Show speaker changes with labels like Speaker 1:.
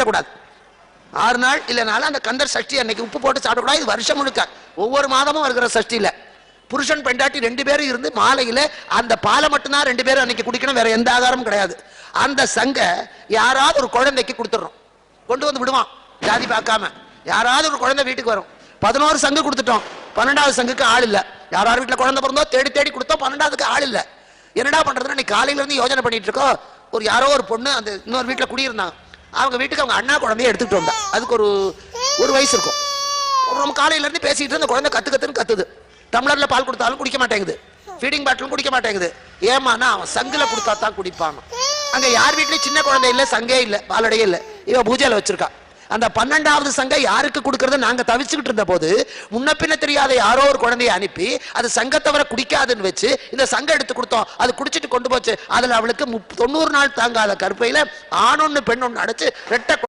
Speaker 1: சாப்பிடக்கூடாது. 6 நாள் இல்லைனாலும் அந்த கந்தர் சஷ்டி அன்னைக்கு உப்பு போட்டு சாப்பிடக்கூடாது. இது வருஷம் முழுக்க ஒவ்வொரு மாதமும் வருகிற சஷ்டியில் புருஷன் பெண்டாட்டி 2 பேரும் இருந்து மாலையில் அந்த பாலை மட்டும்தான் 2 பேரும் அன்னைக்கு குடிக்கணும், வேற எந்த ஆகாரமும் கிடையாது. அந்த சங்க யாராவது ஒரு குழந்தைக்கு கொடுத்துட்றோம், கொண்டு வந்து விடுவான் ஜாதி பார்க்காம. யாராவது ஒரு குழந்தை வீட்டுக்கு வரும். 11 சங்கு கொடுத்துட்டோம், 12வது சங்குக்கு ஆள் இல்லை. யாராவது வீட்டில் குழந்தை பிறந்தோ தேடி தேடி கொடுத்தோம், 12வதுக்கு ஆள் இல்லை. என்னடா பண்றதுன்னு நீ காலையில இருந்து யோசனை பண்ணிட்டு இருக்கோம். யாரோ ஒரு பொண்ணு அந்த இன்னொரு வீட்டில் குடியிருந்தாங்க. அவங்க வீட்டுக்கு அவங்க அண்ணா குழந்தைய எடுத்துக்கிட்டு வந்தா. அதுக்கு ஒரு வயசு இருக்கும். நம்ம காலையில இருந்து பேசிட்டு அந்த குழந்தை கத்துன்னு கத்துது. டம்ளர்ல பால் கொடுத்தாலும் குடிக்க மாட்டேங்குது, ஃபீடிங் பாட்டிலும் குடிக்க மாட்டேங்குது. ஏமானா அவன் சங்குல கொடுத்தா தான் குடிப்பாங்க. அங்க யார் வீட்லயும் சின்ன குழந்தை இல்லை, சங்கே இல்லை, பாலடையே இல்லை. இவ பூஜையில வச்சிருக்கா. அந்த 12வது சங்க யாருக்கு கொடுக்கறத நாங்க தவிச்சுக்கிட்டு இருந்த போது முன்ன பின்ன தெரியாத யாரோ ஒரு குழந்தைய அனுப்பி அது சங்க தவிர குடிக்காதுன்னு வச்சு இந்த சங்க எடுத்து கொடுத்தோம். அது குடிச்சிட்டு கொண்டு போச்சு. அதுல அவளுக்கு 90 நாள் தாங்காத கருப்பையில ஆணொன்னு பெண்ணொன்னு அடைச்சு ரெட்டை